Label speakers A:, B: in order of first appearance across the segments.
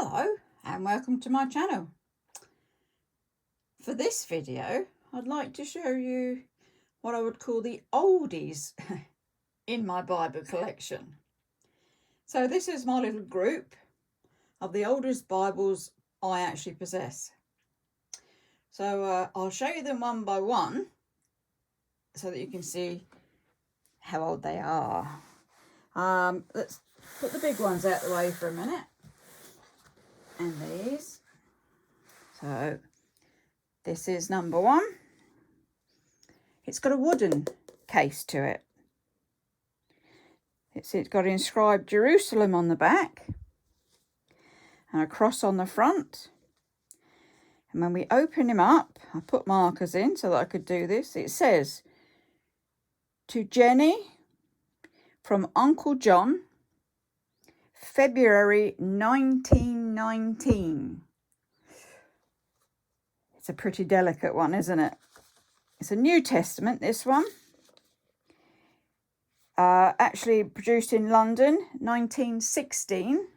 A: Hello and welcome to my channel. For this video I'd like to show you what I would call the oldies in my Bible collection. So this is my little group of the oldest Bibles I actually possess. So I'll show you them one by one so that you can see how old they are. Let's put the big ones out the way for a minute. And these. So this is number one. It's got a wooden case to it. It's got inscribed Jerusalem on the back and a cross on the front. And when we open him up, I put markers in so that I could do this. It says, "To Jenny from Uncle John, February 1919. It's a pretty delicate one, isn't it? It's a New Testament, this one. Actually produced in London, 1916.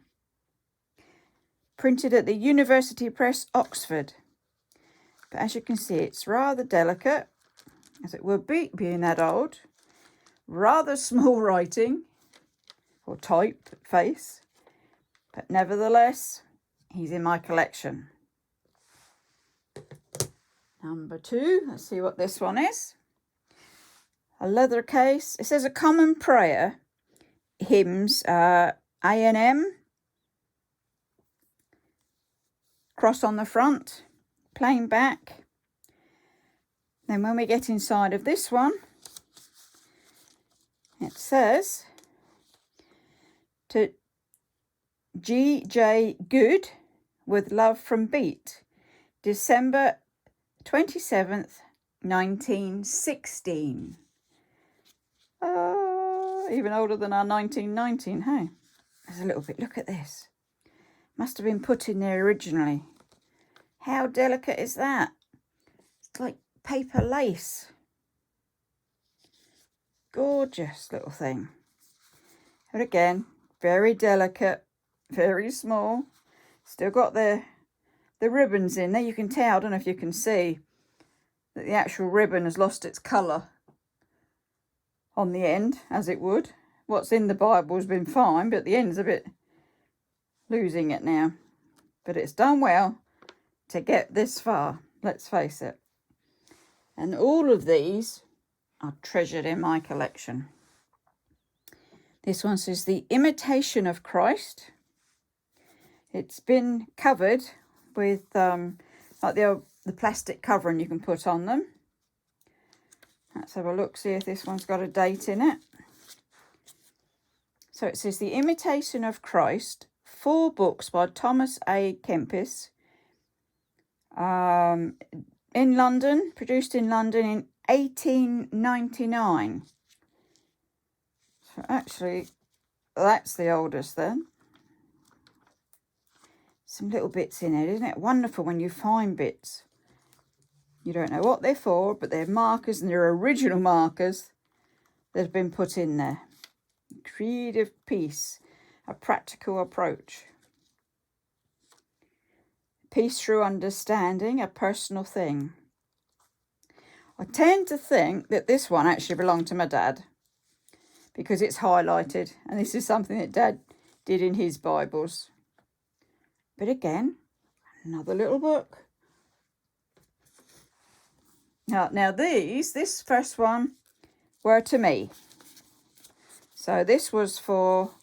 A: Printed at the University Press, Oxford. But as you can see, it's rather delicate, as it would be, being that old. Rather small writing, or typeface. But nevertheless, he's in my collection. Number two, let's see what this one is. A leather case. It says a common prayer, hymns, A&M. Cross on the front, plain back. Then when we get inside of this one, it says, "To G.J. Good, with love from Beat, December 27th, 1916. Even older than our 1919, hey? There's a little bit, look at this. Must have been put in there originally. How delicate is that? It's like paper lace. Gorgeous little thing. But again, very delicate, very small. Still got the ribbons in there. You can tell, I don't know if you can see, that the actual ribbon has lost its colour on the end, as it would. What's in the Bible has been fine, but the end's a bit losing it now. But it's done well to get this far, let's face it. And all of these are treasured in my collection. This one says The Imitation of Christ. It's been covered with like the plastic covering you can put on them. Let's have a look, see if this one's got a date in it. So it says The Imitation of Christ, 4 books by Thomas A. Kempis. In London, produced in London in 1899. So actually, that's the oldest then. Some little bits in it, isn't it? Wonderful when you find bits. You don't know what they're for, but they're markers, and they're original markers that have been put in there. Creative piece, a practical approach. Peace through understanding, a personal thing. I tend to think that this one actually belonged to my dad because it's highlighted, and this is something that Dad did in his Bibles. But again, another little book. Now this first one were to me. So this was for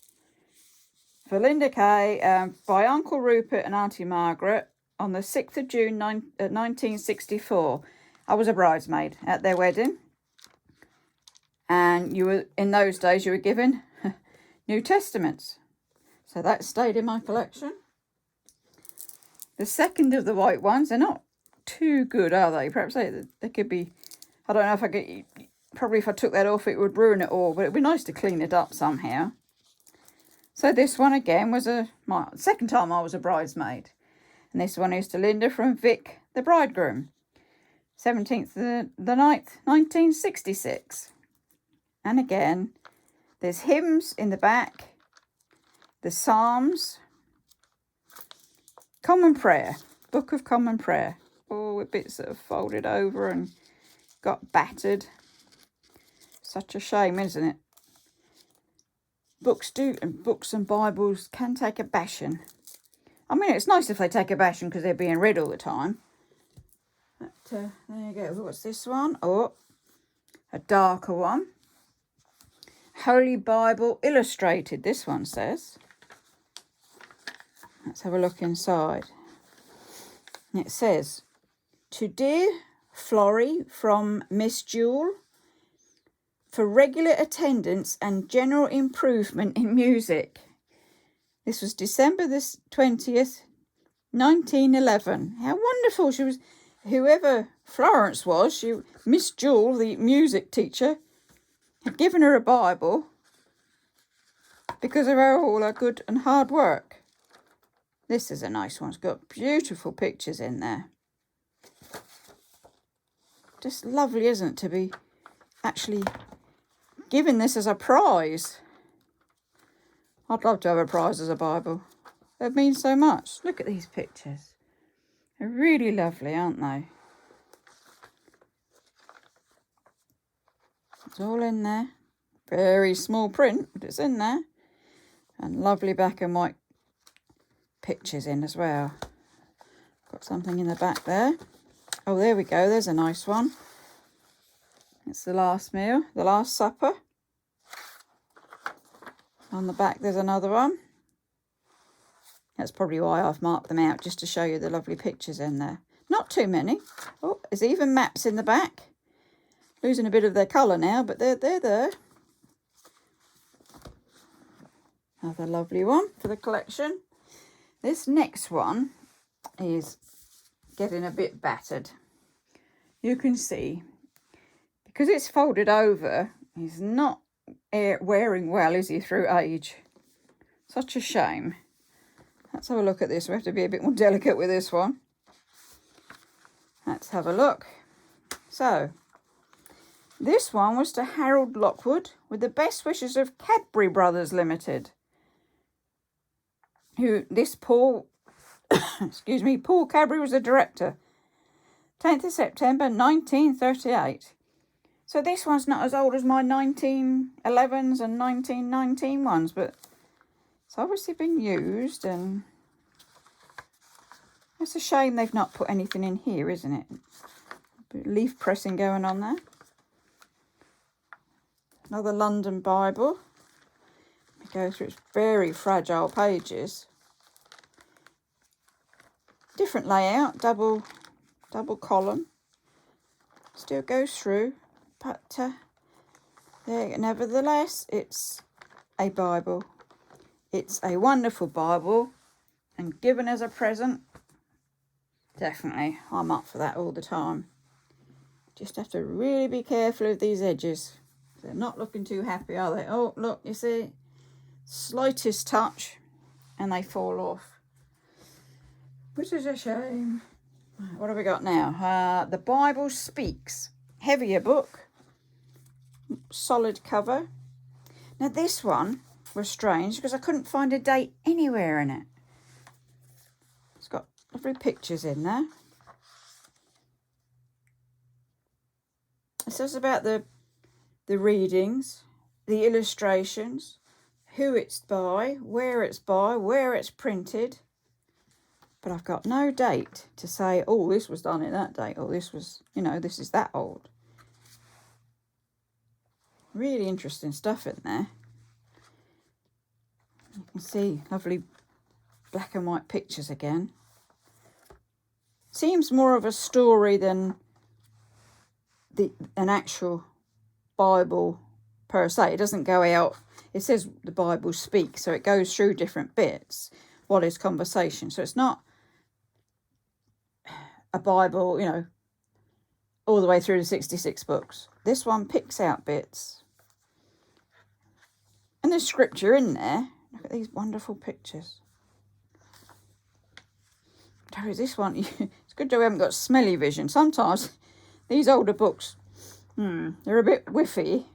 A: Linda Kay by Uncle Rupert and Auntie Margaret on the 6th of June 1964. I was a bridesmaid at their wedding. And you were, in those days, you were given New Testaments. So that stayed in my collection. The second of the white ones, they're not too good, are they? Perhaps they could be, I don't know if I could, probably if I took that off it would ruin it all, but it'd be nice to clean it up somehow. So this one again was my second time I was a bridesmaid. And this one is to Linda from Vic, the bridegroom. 17th the 9th, 1966. And again, there's hymns in the back, the Psalms, Common Prayer. Book of Common Prayer. Oh, with bits that have folded over and got battered. Such a shame, isn't it? Books and Bibles can take a bashing. I mean, it's nice if they take a bashing because they're being read all the time. But there you go. What's this one? Oh, a darker one. Holy Bible Illustrated, this one says. Let's have a look inside. It says, to dear Florrie from Miss Jewel, for regular attendance and general improvement in music. This was December the 20th, 1911. How wonderful. She was, whoever Florence was, Miss Jewel, the music teacher, had given her a Bible because of all her good and hard work. This is a nice one. It's got beautiful pictures in there. Just lovely, isn't it, to be actually given this as a prize. I'd love to have a prize as a Bible. It means so much. Look at these pictures. They're really lovely, aren't they? It's all in there. Very small print, but it's in there. And lovely black and white pictures in as well. Got something in the back there. Oh, there we go. There's a nice one. It's the last meal, the Last Supper. On the back, there's another one. That's probably why I've marked them out, just to show you the lovely pictures in there. Not too many. Oh, there's even maps in the back. Losing a bit of their colour now, but they're there. Another lovely one for the collection. This next one is getting a bit battered. You can see, because it's folded over, he's not wearing well, is he, through age? Such a shame. Let's have a look at this. We have to be a bit more delicate with this one. Let's have a look. So, this one was to Harold Lockwood with the best wishes of Cadbury Brothers Limited. Paul Cadbury was the director. 10th of September 1938. So this one's not as old as my 1911s and 1919 ones, but it's obviously been used, and it's a shame they've not put anything in here, isn't it? A bit of leaf pressing going on there. Another London Bible. It goes through its very fragile pages. Different layout, double column. Still goes through. But nevertheless, it's a Bible. It's a wonderful Bible, and given as a present, definitely, I'm up for that all the time. Just have to really be careful of these edges. They're not looking too happy, are they? Oh, look, you see, slightest touch, and they fall off, which is a shame. What have we got now? The Bible Speaks. Heavier book. Solid cover. Now this one was strange because I couldn't find a date anywhere in it. It's got lovely pictures in there. It says about the readings, the illustrations, who it's by, where it's printed. But I've got no date to say, oh, this was done in that date, or this was, this is that old. Really interesting stuff in there. You can see lovely black and white pictures again. Seems more of a story than an actual Bible per se. It doesn't go out. It says the Bible Speaks, so it goes through different bits while it's conversation. So it's not a Bible, all the way through the 66 books. This one picks out bits. And there's scripture in there. Look at these wonderful pictures. This one, it's good that we haven't got smelly vision. Sometimes these older books, they're a bit whiffy.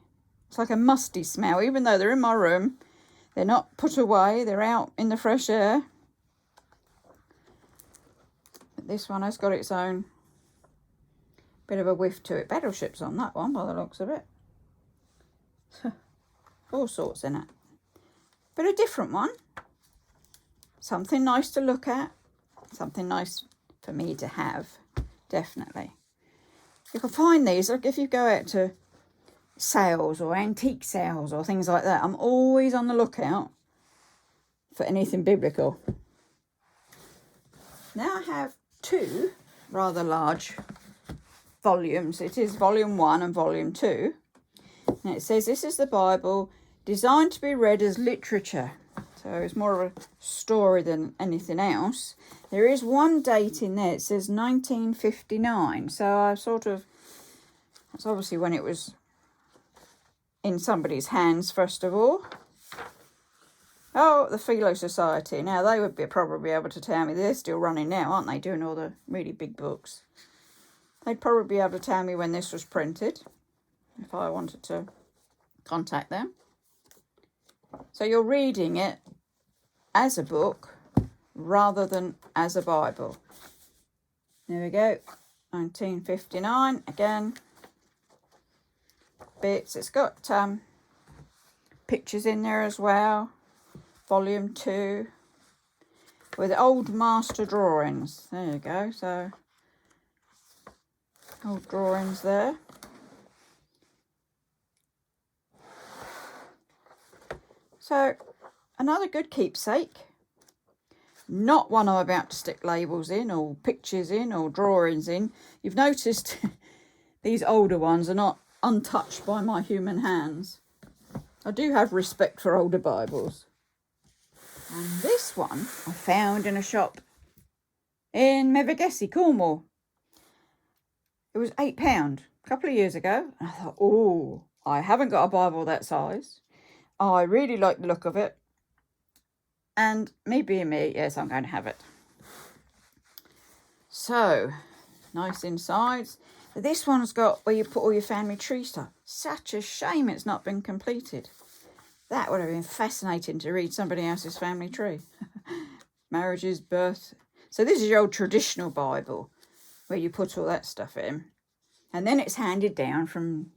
A: It's like a musty smell, even though they're in my room. They're not put away. They're out in the fresh air. This one has got its own bit of a whiff to it. Battleship's on that one by the looks of it. All sorts in it. But a different one. Something nice to look at. Something nice for me to have. Definitely. You can find these, like if you go out to sales or antique sales or things like that. I'm always on the lookout for anything biblical. Now I have two rather large volumes. It is volume 1 and volume 2. And it says this is the Bible designed to be read as literature. So it's more of a story than anything else. There is one date in there. It says 1959. So I sort of, that's obviously when it was in somebody's hands, first of all. Oh, the Philo Society. Now, they would probably be able to tell me. They're still running now, aren't they? Doing all the really big books. They'd probably be able to tell me when this was printed, if I wanted to contact them. So you're reading it as a book rather than as a Bible. There we go. 1959 again. Bits. It's got pictures in there as well. Volume 2 with old master drawings. There you go. So old drawings there. So another good keepsake. Not one I'm about to stick labels in or pictures in or drawings in. You've noticed these older ones are not untouched by my human hands. I do have respect for older Bibles. And this one I found in a shop in Mevagissey, Cornwall. It was £8 a couple of years ago. And I thought, oh, I haven't got a Bible that size. I really like the look of it. And me being me, yes, I'm going to have it. So, nice insides. This one's got where you put all your family tree stuff. Such a shame it's not been completed. That would have been fascinating to read somebody else's family tree. Marriages, birth. So this is your old traditional Bible where you put all that stuff in. And then it's handed down from,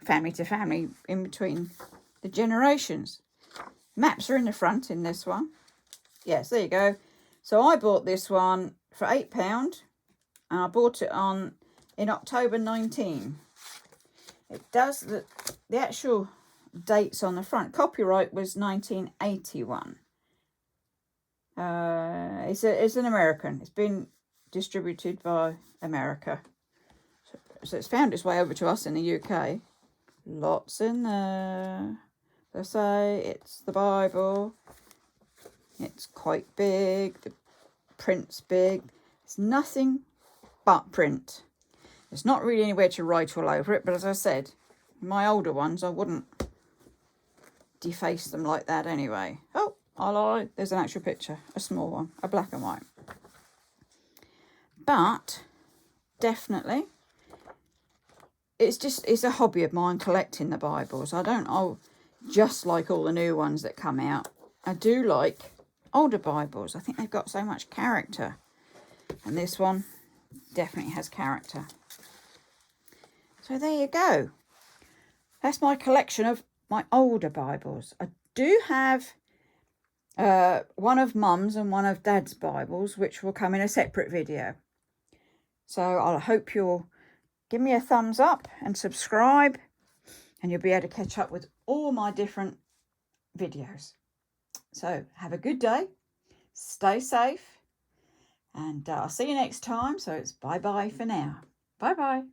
A: family to family in between the generations. Maps are in the front in this one. Yes, there you go. So I bought this one for £8 and I bought it in October 19. It does the actual dates on the front. Copyright was 1981. It's an American. It's been distributed by America. So it's found its way over to us in the UK. Lots in there. They say it's the Bible. It's quite big. The print's big. It's nothing but print. There's not really anywhere to write all over it, but as I said, my older ones, I wouldn't deface them like that anyway. Oh, I lied. There's an actual picture, a small one, a black and white. But definitely, it's a hobby of mine collecting the Bibles. I just like all the new ones that come out. I do like older Bibles. I think they've got so much character. And this one definitely has character. So there you go. That's my collection of my older Bibles. I do have one of Mum's and one of Dad's Bibles, which will come in a separate video. So I hope you'll give me a thumbs up and subscribe, and you'll be able to catch up with all my different videos. So have a good day, stay safe, and I'll see you next time. So it's bye-bye for now. Bye-bye.